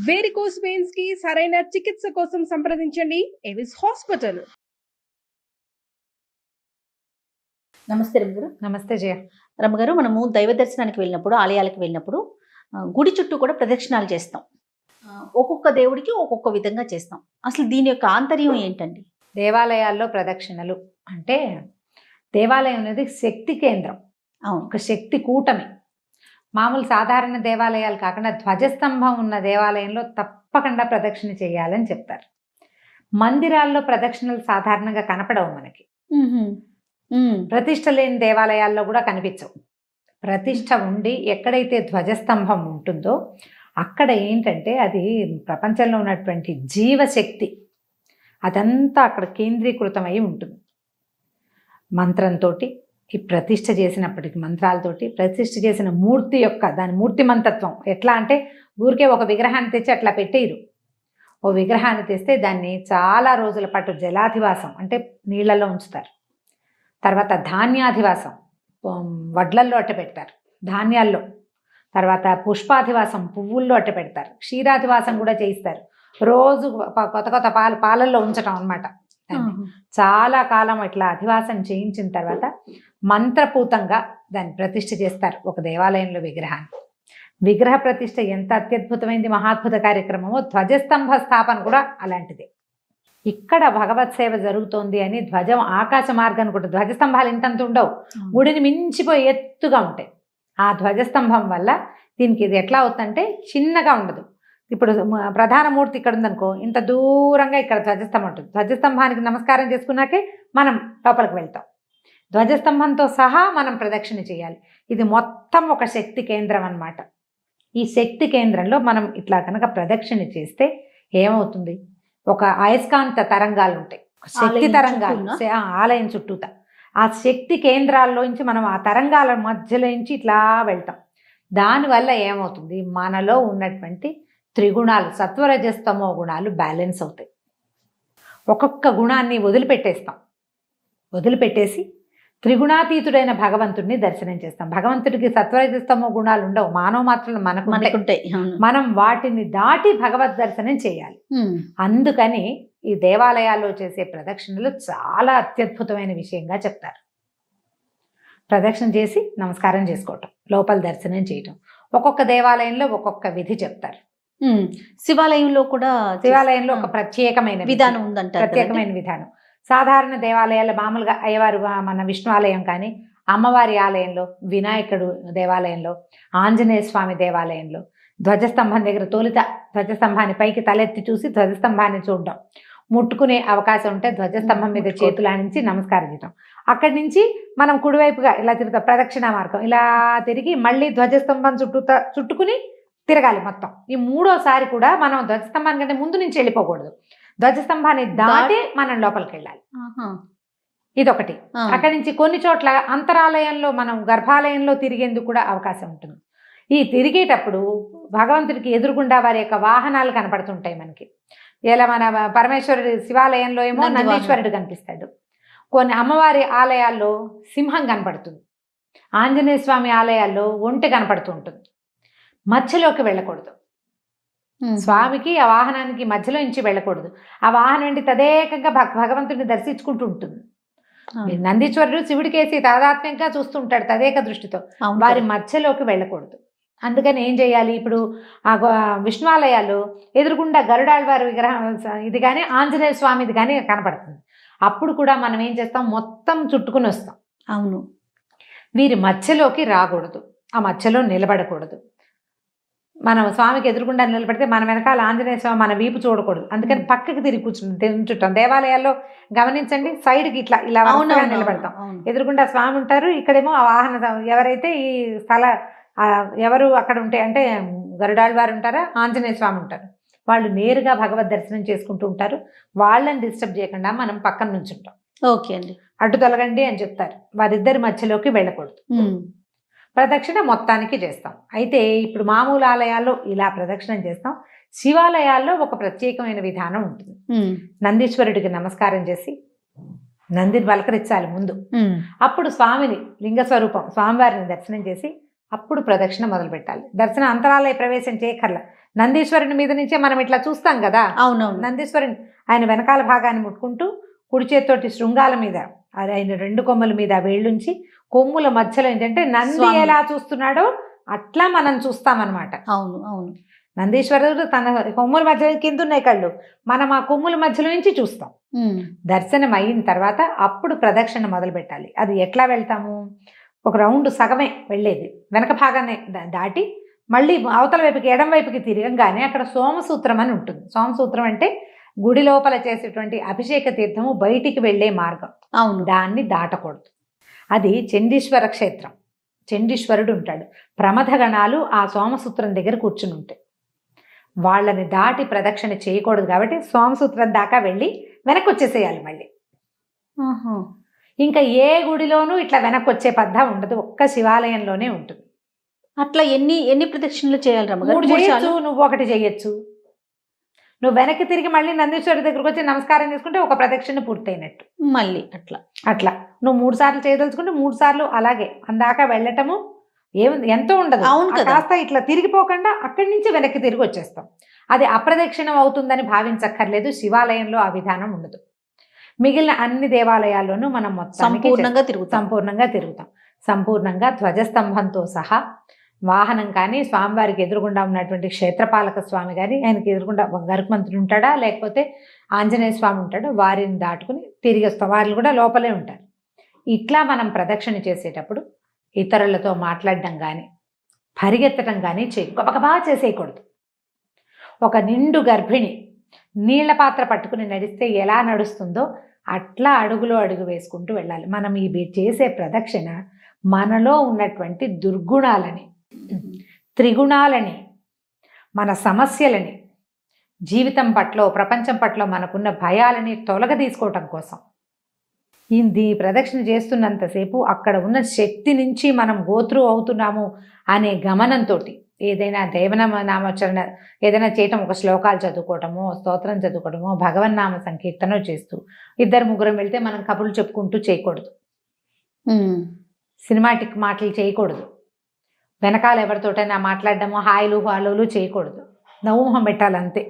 Varicose veins కి సరైన చికిత్స కోసం సంప్రదించండి ఎవిస్ హాస్పిటల్. నమస్తే రమ్మగారు. నమస్తే జయ. రమ్మగారు, మనము దైవ దర్శనానికి వెళ్ళినప్పుడు, ఆలయాలకు వెళ్ళినప్పుడు గుడి చుట్టూ కూడా ప్రదక్షిణాలు చేస్తాం. ఒక్కొక్క దేవుడికి ఒక్కొక్క విధంగా చేస్తాం. అసలు దీని యొక్క ఆంతర్యం ఏంటండి? దేవాలయాల్లో ప్రదక్షిణలు అంటే దేవాలయం అనేది శక్తి కేంద్రం, ఒక శక్తి కూటమి. మామూలు సాధారణ దేవాలయాలు కాకుండా ధ్వజస్తంభం ఉన్న దేవాలయంలో తప్పకుండా ప్రదక్షిణ చేయాలని చెప్తారు. మందిరాల్లో ప్రదక్షిణలు సాధారణంగా కనపడవు మనకి. ప్రతిష్ట లేని దేవాలయాల్లో కూడా కనిపించవు. ప్రతిష్ట ఉండి ఎక్కడైతే ధ్వజస్తంభం ఉంటుందో అక్కడ ఏంటంటే అది ప్రపంచంలో ఉన్నటువంటి జీవశక్తి అదంతా అక్కడ కేంద్రీకృతమై ఉంటుంది. మంత్రంతో ఈ ప్రతిష్ట చేసినప్పటికీ, మంత్రాలతోటి ప్రతిష్ట చేసిన మూర్తి యొక్క దాని మూర్తిమంతత్వం ఎట్లా అంటే ఊరికే ఒక విగ్రహాన్ని తెచ్చి అట్లా పెట్టేయరు. ఓ విగ్రహాన్ని తెస్తే దాన్ని చాలా రోజుల పాటు జలాధివాసం అంటే నీళ్లలో ఉంచుతారు. తర్వాత ధాన్యాధివాసం వడ్లల్లో అట్ట పెడతారు, ధాన్యాల్లో. తర్వాత పుష్పాధివాసం పువ్వుల్లో అట్ట పెడతారు. క్షీరాధివాసం కూడా చేయిస్తారు. రోజు కొత్త కొత్త పాలల్లో ఉంచటం అనమాట. చాలా కాలం ఇట్లా అధివాసం చేయించిన తర్వాత మంత్రపూతంగా దాన్ని ప్రతిష్ఠ చేస్తారు ఒక దేవాలయంలో విగ్రహాన్ని. విగ్రహ ప్రతిష్ఠ ఎంత అత్యద్భుతమైంది, మహాద్భుత కార్యక్రమమో ధ్వజస్తంభ స్థాపన కూడా అలాంటిదే. ఇక్కడ భగవత్ సేవ జరుగుతోంది అని ధ్వజం ఆకాశ మార్గాన్ని కూడా, ధ్వజస్తంభాలు ఇంతంత ఉండవు, గుడిని మించిపోయి ఎత్తుగా ఉంటాయి. ఆ ధ్వజస్తంభం వల్ల దీనికి ఇది ఎట్లా అవుతుందంటే చిన్నగా ఉండదు. ఇప్పుడు ప్రధాన మూర్తి ఇక్కడ ఉందనుకో, ఇంత దూరంగా ఇక్కడ ధ్వజస్తంభం ఉంటుంది. ధ్వజస్తంభానికి నమస్కారం చేసుకున్నాకే మనం లోపలికి వెళ్తాం. ధ్వజస్తంభంతో సహా మనం ప్రదక్షిణ చేయాలి. ఇది మొత్తం ఒక శక్తి కేంద్రం అన్నమాట. ఈ శక్తి కేంద్రంలో మనం ఇట్లా కనుక ప్రదక్షిణ చేస్తే ఏమవుతుంది, ఒక అయస్కాంత తరంగాలు ఉంటాయి, శక్తి తరంగాలు ఆలయం చుట్టూత. ఆ శక్తి కేంద్రాల్లోంచి మనం ఆ తరంగాల మధ్యలోంచి ఇట్లా వెళ్తాం. దానివల్ల ఏమవుతుంది, మనలో ఉన్నటువంటి త్రిగుణాలు సత్వరజస్తమో గుణాలు బ్యాలెన్స్ అవుతాయి. ఒక్కొక్క గుణాన్ని వదిలిపెట్టేస్తాం. వదిలిపెట్టేసి త్రిగుణాతీతుడైన భగవంతుడిని దర్శనం చేస్తాం. భగవంతుడికి సత్వరజస్తమో గుణాలు ఉండవు, మానవ మాత్రం మనకుంటాయి. మనం వాటిని దాటి భగవద్ దర్శనం చేయాలి. అందుకని ఈ దేవాలయాల్లో చేసే ప్రదక్షిణలు చాలా అత్యద్భుతమైన విషయంగా చెప్తారు. ప్రదక్షిణ చేసి నమస్కారం చేసుకోవటం, లోపల దర్శనం చేయటం. ఒక్కొక్క దేవాలయంలో ఒక్కొక్క విధి చెప్తారు. శివాలయంలో శివాలయంలో ఒక ప్రత్యేకమైన విధానం ఉందంటారు. ప్రత్యేకమైన విధానం. సాధారణ దేవాలయాల్లో మామూలుగా అయ్యవారు, మన విష్ణు ఆలయం కానీ, అమ్మవారి ఆలయంలో, వినాయకుడు దేవాలయంలో, ఆంజనేయ స్వామి దేవాలయంలో ధ్వజస్తంభం దగ్గర తొలుత ధ్వజస్తంభాన్ని పైకి తలెత్తి చూసి ధ్వజస్తంభాన్ని చూడడం, ముట్టుకునే అవకాశం ఉంటే ధ్వజస్తంభం మీద చేతులానించి నమస్కారం చేయడం. అక్కడి నుంచి మనం కుడివైపుగా ఇలా తిరుగుతాం, ప్రదక్షిణ మార్గం ఇలా తిరిగి మళ్ళీ ధ్వజస్తంభం చుట్టుకుని తిరగాలి మొత్తం. ఈ మూడోసారి కూడా మనం ధ్వజస్తంభానికి కంటే ముందు నుంచి వెళ్ళిపోకూడదు, ధ్వజస్తంభాన్ని దాటి మనం లోపలికి వెళ్ళాలి. ఇదొకటి. అక్కడి నుంచి కొన్ని చోట్ల అంతరాలయంలో మనం గర్భాలయంలో తిరిగేందుకు కూడా అవకాశం ఉంటుంది. ఈ తిరిగేటప్పుడు భగవంతుడికి ఎదురుగుండా వారి యొక్క వాహనాలు కనపడుతుంటాయి మనకి. ఇలా మన పరమేశ్వరుడి శివాలయంలో ఏమో నందీశ్వరుడు కనిపిస్తాడు, కొన్ని అమ్మవారి ఆలయాల్లో సింహం కనపడుతుంది, ఆంజనేయ స్వామి ఆలయాల్లో ఒంటె కనపడుతూ ఉంటుంది. మధ్యలోకి వెళ్ళకూడదు, స్వామికి ఆ వాహనానికి మధ్యలో నుంచి వెళ్ళకూడదు. ఆ వాహనం ఏంటి తదేకంగా భగవంతుడిని దర్శించుకుంటూ ఉంటుంది. నందీశ్వరుడు శివుడికేసి తాదాత్మ్యంగా చూస్తుంటాడు తదేక దృష్టితో, వారి మధ్యలోకి వెళ్ళకూడదు. అందుకని ఏం చేయాలి, ఇప్పుడు ఆ విష్ణువాలయాలు ఎదురుగుండా గరుడాళ్వారి విగ్రహం ఇది కానీ ఆంజనేయ స్వామిది కానీ కనపడుతుంది. అప్పుడు కూడా మనం ఏం చేస్తాం, మొత్తం చుట్టుకుని వస్తాం. అవును, వీరి మధ్యలోకి రాకూడదు, ఆ మధ్యలో నిలబడకూడదు. మనం స్వామికి ఎదురుగుండా నిలబడితే మన వెనకాల ఆంజనేయ స్వామి మన వీపు చూడకూడదు. అందుకని పక్కకి తిరిగి కూర్చుంటాం. దేవాలయాల్లో గమనించండి, సైడ్కి ఇట్లా ఇలా నిలబడతాం. ఎదురుగుండా స్వామి ఉంటారు, ఇక్కడేమో ఆ వాహన ఎవరైతే ఈ ఎవరు అక్కడ ఉంటే అంటే గరుడాళ్వారు ఉంటారా, ఆంజనేయ స్వామి ఉంటారు, వాళ్ళు నేరుగా భగవద్ దర్శనం చేసుకుంటూ ఉంటారు. వాళ్ళని డిస్టర్బ్ చేయకుండా మనం పక్కన నుంచి ఉంటాం. ఓకే అండి, అడ్డు తొలగండి అని చెప్తారు. వారిద్దరి మధ్యలోకి వెళ్ళకూడదు. ప్రదక్షిణ మొత్తానికి చేస్తాం. అయితే ఇప్పుడు మామూలు ఆలయాల్లో ఇలా ప్రదక్షిణం చేస్తాం. శివాలయాల్లో ఒక ప్రత్యేకమైన విధానం ఉంటుంది. నందీశ్వరుడికి నమస్కారం చేసి నందిని పలకరించాలి ముందు. అప్పుడు స్వామిని లింగ స్వరూపం స్వామివారిని దర్శనం చేసి అప్పుడు ప్రదక్షిణ మొదలు పెట్టాలి. దర్శన అంతరాలయ ప్రవేశం చేయకర్ల, నందీశ్వరుని మీద నుంచే మనం ఇట్లా చూస్తాం కదా. అవునవును. నందీశ్వరుని ఆయన వెనకాల భాగాన్ని ముట్టుకుంటూ కుడి చేతితోటి శృంగాల మీద అది ఆయన 2 కొమ్మల మీద వేళ్ళుంచి కొమ్ముల మధ్యలో ఏంటంటే నంది స్వామి. ఎలా చూస్తున్నాడో అట్లా మనం చూస్తామన్నమాట. అవును అవును. నందీశ్వరుడు తన కొమ్ముల మధ్య కింద ఉన్నాయి కళ్ళు, మనం ఆ కొమ్ముల మధ్యలో నుంచి చూస్తాం. దర్శనం అయిన తర్వాత అప్పుడు ప్రదక్షిణ మొదలు పెట్టాలి. అది ఎట్లా వెళ్తాము, ఒక రౌండ్ సగమే వెళ్ళేది, వెనక భాగాన్ని దాటి మళ్ళీ అవతల వైపుకి ఎడం వైపుకి తిరగంగానే అక్కడ సోమసూత్రం అని ఉంటుంది. సోమసూత్రం అంటే గుడి లోపల చేసేటువంటి అభిషేక తీర్థము బయటికి వెళ్ళే మార్గం. అవును. దాన్ని దాటకూడదు. అది చండీశ్వర క్షేత్రం. చండీశ్వరుడు ఉంటాడు. ప్రమథగణాలు ఆ సోమసూత్రం దగ్గర కూర్చుని ఉంటాయి. వాళ్ళని దాటి ప్రదక్షిణ చేయకూడదు కాబట్టి సోమసూత్రం దాకా వెళ్ళి వెనక్కి వచ్చేసేయాలి మళ్ళీ. ఇంకా ఏ గుడిలోనూ ఇట్లా వెనక్కి వచ్చే పద్ధతి ఉండదు, ఒక్క శివాలయంలోనే ఉంటుంది. అట్లా ఎన్ని ప్రదక్షిణలు చేయాలి రమ్మగారు? 3 చేయొచ్చు, నువ్వు 1 చేయొచ్చు. నువ్వు వెనక్కి తిరిగి మళ్ళీ నందీశ్వరుడి దగ్గరకు వచ్చి నమస్కారం చేసుకుంటే ఒక ప్రదక్షిణ పూర్తయినట్టు. మళ్ళీ అట్లా నువ్వు 3 సార్లు చేయదలుచుకుంటే 3 సార్లు అలాగే అందాక వెళ్ళటము ఎంతో ఉండదు. అవును కదా. కాస్త ఇట్లా తిరిగిపోకుండా అక్కడి నుంచి వెనక్కి తిరిగి వచ్చేస్తాం. అది అప్రదక్షిణం అవుతుందని భావించక్కర్లేదు. శివాలయంలో ఆ విధానం ఉండదు. మిగిలిన అన్ని దేవాలయాల్లోనూ మనం సంపూర్ణంగా తిరుగుతాం. సంపూర్ణంగా ధ్వజస్తంభంతో సహా వాహనం కానీ, స్వామివారికి ఎదురుగుండా ఉన్నటువంటి క్షేత్రపాలక స్వామి కానీ, ఆయనకి ఎదురుగుండా గరుత్మంతుడు ఉంటాడా లేకపోతే ఆంజనేయ స్వామి ఉంటాడు, వారిని దాటుకుని తిరిగి వస్తాం. వారిని కూడా లోపలే ఉంటారు. ఇట్లా మనం ప్రదక్షిణ చేసేటప్పుడు ఇతరులతో మాట్లాడడం కానీ పరిగెత్తడం కానీ గబగబా చేసేయకూడదు. ఒక నిండు గర్భిణి నీళ్ల పాత్ర పట్టుకుని నడిస్తే ఎలా నడుస్తుందో అట్లా అడుగులో అడుగు వేసుకుంటూ వెళ్ళాలి. మనం ఈ చేసే ప్రదక్షిణ మనలో ఉన్నటువంటి దుర్గుణాలని, త్రిగుణాలని, మన సమస్యలని, జీవితం పట్ల ప్రపంచం పట్ల మనకున్న భయాలని తొలగదీసుకోవటం కోసం ఈ ప్రదక్షిణ చేస్తున్నంతసేపు అక్కడ ఉన్న శక్తి నుంచి మనం గోత్రు అవుతున్నాము అనే గమనంతో ఏదైనా నామోచ్చరణ ఏదైనా చేయటం, ఒక శ్లోకాలు చదువుకోవటమో, స్తోత్రం చదువుకోవటమో, భగవన్నామ సంకీర్తనో చేస్తూ 2-3 వెళ్తే మనం కబుర్లు చెప్పుకుంటూ చేయకూడదు. సినిమాటిక్ మాటలు చేయకూడదు. వెనకాల ఎవరితోటైనా మాట్లాడడమో హాయిలు హాలోలు చేయకూడదు. నవ్వుమొహం పెట్టాలంతే.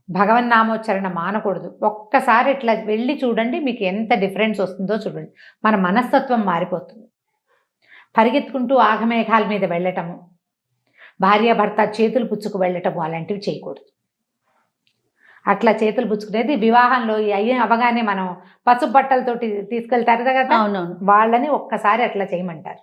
భగవన్నామోచ్చరణ మానకూడదు. ఒక్కసారి ఇట్లా వెళ్ళి చూడండి, మీకు ఎంత డిఫరెన్స్ వస్తుందో చూడండి. మన మనస్తత్వం మారిపోతుంది. పరిగెత్తుకుంటూ ఆఘమేఘాల మీద వెళ్ళటము, భార్యాభర్త చేతులు పుచ్చుకు వెళ్ళటము అలాంటివి చేయకూడదు. అట్లా చేతులు పుచ్చుకునేది వివాహంలో అవగానే మనం పసుపు బట్టలతోటి తీసుకెళ్తారు కదా, వాళ్ళని ఒక్కసారి అట్లా చేయమంటారు.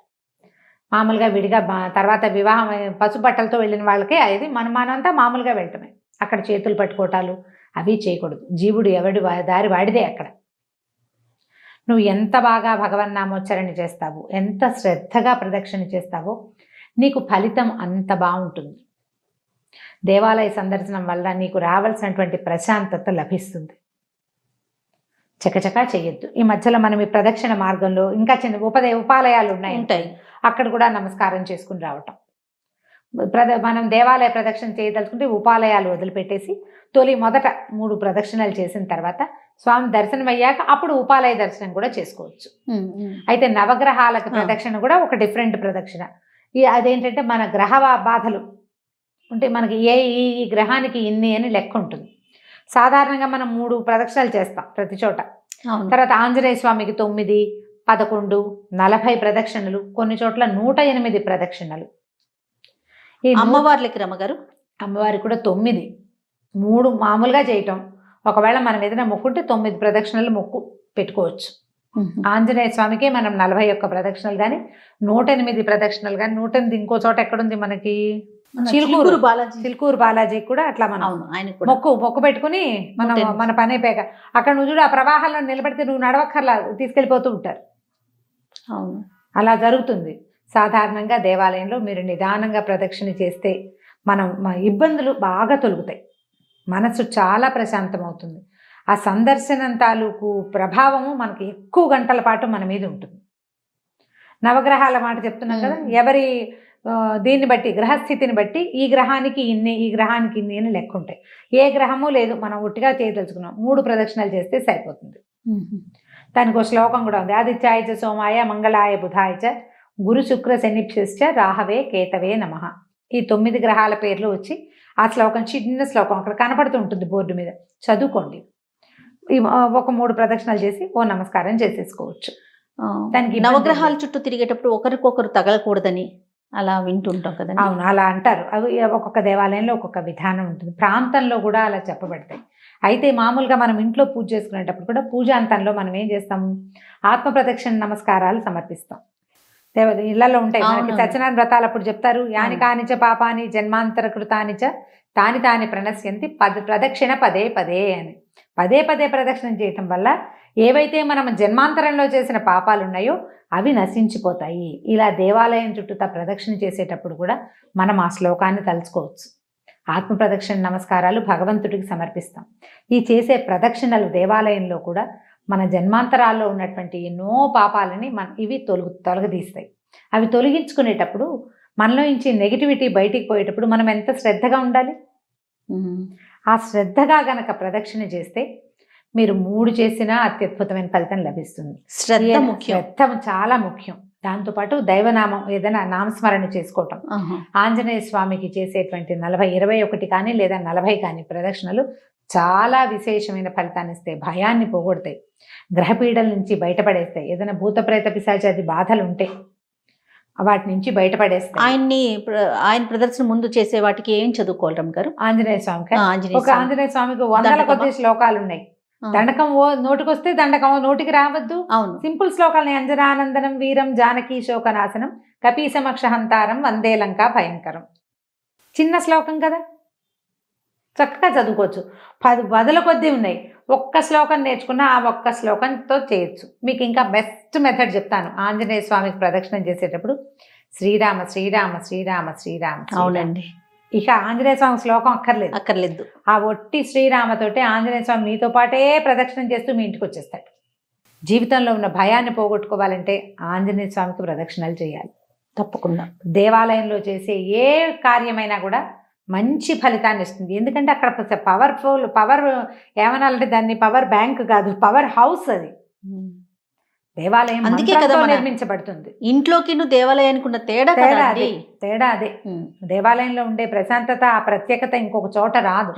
మామూలుగా విడిగా తర్వాత వివాహం పసుపు బట్టలతో వెళ్ళిన వాళ్ళకే అది మనమంతా మామూలుగా వెళ్ళటమే. అక్కడ చేతులు పట్టుకోవటాలు అవి చేయకూడదు. జీవుడు ఎవడి దారి వాడిదే. అక్కడ నువ్వు ఎంత బాగా భగవన్నామోచ్చరణ చేస్తావో, ఎంత శ్రద్ధగా ప్రదక్షిణ చేస్తావో నీకు ఫలితం అంత బాగుంటుంది. దేవాలయ సందర్శనం వల్ల నీకు రావాల్సినటువంటి ప్రశాంతత లభిస్తుంది. చకచకా చేయొద్దు. ఈ మధ్యలో మనం ఈ ప్రదక్షిణ మార్గంలో ఇంకా చిన్న ఉపాలయాలు ఉంటాయి, అక్కడ కూడా నమస్కారం చేసుకుని రావటం. మనం దేవాలయ ప్రదక్షిణ చేయదలుచుకుంటే ఉపాలయాలు వదిలిపెట్టేసి మొదట 3 ప్రదక్షిణలు చేసిన తర్వాత స్వామి దర్శనం అయ్యాక అప్పుడు ఉపాలయ దర్శనం కూడా చేసుకోవచ్చు. అయితే నవగ్రహాలకు ప్రదక్షిణ కూడా ఒక డిఫరెంట్ ప్రదక్షిణ. అదేంటంటే మన గ్రహ బాధలు ఉంటే మనకి ఈ గ్రహానికి ఇన్ని అని లెక్క ఉంటుంది. సాధారణంగా మనం 3 ప్రదక్షిణలు చేస్తాం ప్రతి చోట. తర్వాత ఆంజనేయ స్వామికి 9, 11, 40 ప్రదక్షిణలు, కొన్ని చోట్ల 108 ప్రదక్షిణలు. ఈ అమ్మవార్లకి రమ్మగారు అమ్మవారికి కూడా 9, 3 మామూలుగా చేయటం. ఒకవేళ మనం ఏదైనా మొక్కుంటే 9 ప్రదక్షిణలు మొక్కు పెట్టుకోవచ్చు. ఆంజనేయ స్వామికి మనం 41 ప్రదక్షిణలు కానీ 108 ప్రదక్షిణలు కానీ 108 ఇంకో చోట ఎక్కడుంది మనకి చిలుకూరు బాలాజీకి కూడా అట్లా మనం మొక్కు పెట్టుకుని మనం మన పని అయిపోయాక అక్కడ నువ్వు చూడు ఆ ప్రవాహాల్లో నిలబడితే నువ్వు నడవక్కర్లా తీసుకెళ్ళిపోతూ ఉంటారు. అవును, అలా జరుగుతుంది. సాధారణంగా దేవాలయంలో మీరు నిదానంగా ప్రదక్షిణ చేస్తే మన ఇబ్బందులు బాగా తొలుగుతాయి. మనసు చాలా ప్రశాంతమవుతుంది. ఆ సందర్శనం తాలూకు ప్రభావము మనకి ఎక్కువ గంటల పాటు మన మీద ఉంటుంది. నవగ్రహాల మాట చెప్తున్నాం కదా, ఎవరి దీన్ని బట్టి గ్రహస్థితిని బట్టి ఈ గ్రహానికి ఇన్ని, ఈ గ్రహానికి ఇన్ని అని లెక్క ఉంటాయి. ఏ గ్రహము లేదు, మనం ఒట్టిగా చేయదలుచుకున్నాం 3 ప్రదక్షిణలు చేస్తే సరిపోతుంది. దానికి ఒక శ్లోకం కూడా ఉంది. ఆదిత్యాయ చ సోమాయ మంగళాయ బుధాయ చ గురు శుక్ర శనిభ్యశ్చ రాహవే కేతవే నమః. ఈ 9 గ్రహాల పేర్లు వచ్చి ఆ శ్లోకం చిన్న శ్లోకం అక్కడ కనపడుతూ ఉంటుంది బోర్డు మీద, చదువుకోండి. ఒక 3 ప్రదక్షిణాలు చేసి ఓ నమస్కారం చేసేసుకోవచ్చు. దానికి నవగ్రహాల చుట్టూ తిరిగేటప్పుడు ఒకరికొకరు తగలకూడదని అలా వింటుంటాం కదా. అవును, అలా అంటారు. అవి ఒక్కొక్క దేవాలయంలో ఒక్కొక్క విధానం ఉంటుంది, ప్రాంతంలో కూడా అలా చెప్పబడతాయి. అయితే మామూలుగా మనం ఇంట్లో పూజ చేసుకునేటప్పుడు కూడా పూజాంతంలో మనం ఏం చేస్తాము, ఆత్మ ప్రదక్షిణ నమస్కారాలు సమర్పిస్తాం. ఇళ్లలో ఉంటాయి మనకి సత్యనారాయణ వ్రతాలు అప్పుడు చెప్తారు, యాని కానిచ పాపాని జన్మాంతర కృతానిచ తాని తాని ప్రణశ్యంతి ప్రదక్షిణ పదే పదే అని. పదే పదే ప్రదక్షిణం చేయటం వల్ల ఏవైతే మనం జన్మాంతరంలో చేసిన పాపాలు ఉన్నాయో అవి నశించిపోతాయి. ఇలా దేవాలయం చుట్టూతా ప్రదక్షిణ చేసేటప్పుడు కూడా మనం ఆ శ్లోకాన్ని తలుచుకోవచ్చు. ఆత్మ ప్రదక్షిణ నమస్కారాలు భగవంతుడికి సమర్పిస్తాం. ఈ చేసే ప్రదక్షిణలు దేవాలయంలో కూడా మన జన్మాంతరాల్లో ఉన్నటువంటి ఎన్నో పాపాలని ఇవి తొలగదీస్తాయి. అవి తొలగించుకునేటప్పుడు మనలో నుంచి నెగిటివిటీ బయటికి పోయేటప్పుడు మనం ఎంత శ్రద్ధగా ఉండాలి. ఆ శ్రద్ధగా గనక ప్రదక్షిణ చేస్తే మీరు 3 చేసినా అత్యద్భుతమైన ఫలితం లభిస్తుంది. శ్రద్ధ చాలా ముఖ్యం. దాంతోపాటు దైవనామం ఏదైనా నామస్మరణ చేసుకోవటం. ఆంజనేయ స్వామికి చేసేటువంటి 21 కానీ లేదా 40 కానీ ప్రదక్షిణలు చాలా విశేషమైన ఫలితాన్ని ఇస్తాయి. భయాన్ని పోగొడతాయి, గ్రహపీడల నుంచి బయటపడేస్తాయి. ఏదైనా భూత ప్రేత పిశాచాది బాధలు ఉంటే వాటి నుంచి బయటపడేస్తాయి. ఆయన ప్రదర్శన ముందు చేసే వాటికి ఏం చదువుకోవాలి రమ్మ గారు? ఆంజనేయ స్వామికి ఆంజనేయ స్వామికి 100 కొద్ది శ్లోకాలు ఉన్నాయి. దండకం నోటికొస్తే దండకం నోటికి రావద్దు. అవును, సింపుల్ శ్లోకాలని అంజనానందనం వీరం జానకీ శోకనాశనం కపీసమక్ష హంతారం వందే లంకా భయంకరం. చిన్న శ్లోకం కదా, చక్కగా చదువుకోవచ్చు. 10 బదుల కొద్దీ ఉన్నాయి. ఒక్క శ్లోకం నేర్చుకున్న ఆ ఒక్క శ్లోకంతో చేయొచ్చు. మీకు ఇంకా బెస్ట్ మెథడ్ చెప్తాను. ఆంజనేయ స్వామికి ప్రదక్షిణం చేసేటప్పుడు శ్రీరామ శ్రీరామ శ్రీరామ శ్రీరామ. అవునండి, ఇక ఆంజనేయ స్వామి శ్లోకం అక్కర్లేదు. ఆ ఒట్టి శ్రీరామతోటే ఆంజనేయ స్వామి మీతో పాటే ప్రదక్షిణం చేస్తూ మీ ఇంటికి వచ్చేస్తాడు. జీవితంలో ఉన్న భయాన్ని పోగొట్టుకోవాలంటే ఆంజనేయ స్వామికి ప్రదక్షిణాలు చేయాలి తప్పకుండా. దేవాలయంలో చేసే ఏ కార్యమైనా కూడా మంచి ఫలితాన్ని ఇస్తుంది. ఎందుకంటే అక్కడ పవర్ ఏమనాలంటే దాన్ని పవర్ బ్యాంక్ కాదు, పవర్ హౌస్ అది. దేవాలయం అందుకే కదా నిర్మించబడుతుంది. ఇంట్లోకి దేవాలయానికి ఉన్న తేడా అదే. దేవాలయంలో ఉండే ప్రశాంతత, ఆ ప్రత్యేకత ఇంకొక చోట రాదు.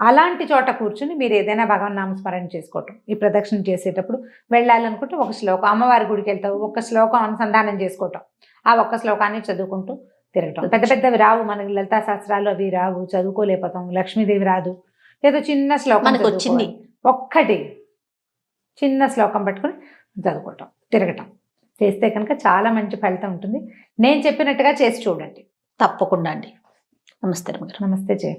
అలాంటి చోట కూర్చుని మీరు ఏదైనా భగవన్ నామస్మరణ చేసుకోవటం. ఈ ప్రదక్షిణ చేసేటప్పుడు వెళ్ళాలనుకుంటే ఒక శ్లోకం, అమ్మవారి గుడికి వెళ్తావు ఒక శ్లోకం అనుసంధానం చేసుకోవటం, ఆ ఒక్క శ్లోకాన్ని చదువుకుంటూ తిరగటం. పెద్ద పెద్దవి రావు మనకి, లలితా శాస్త్రాలు అవి రావు, చదువుకోలేకపోతాం. లక్ష్మీదేవి రాదు, ఏదో చిన్న శ్లోకం వచ్చింది, ఒక్కటి చిన్న శ్లోకం పట్టుకుని చదువుకోవటం, తిరగటం చేస్తే కనుక చాలా మంచి ఫలితం ఉంటుంది. నేను చెప్పినట్టుగా చేసి చూడండి తప్పకుండా అండి. నమస్తే. నమస్తే జయ.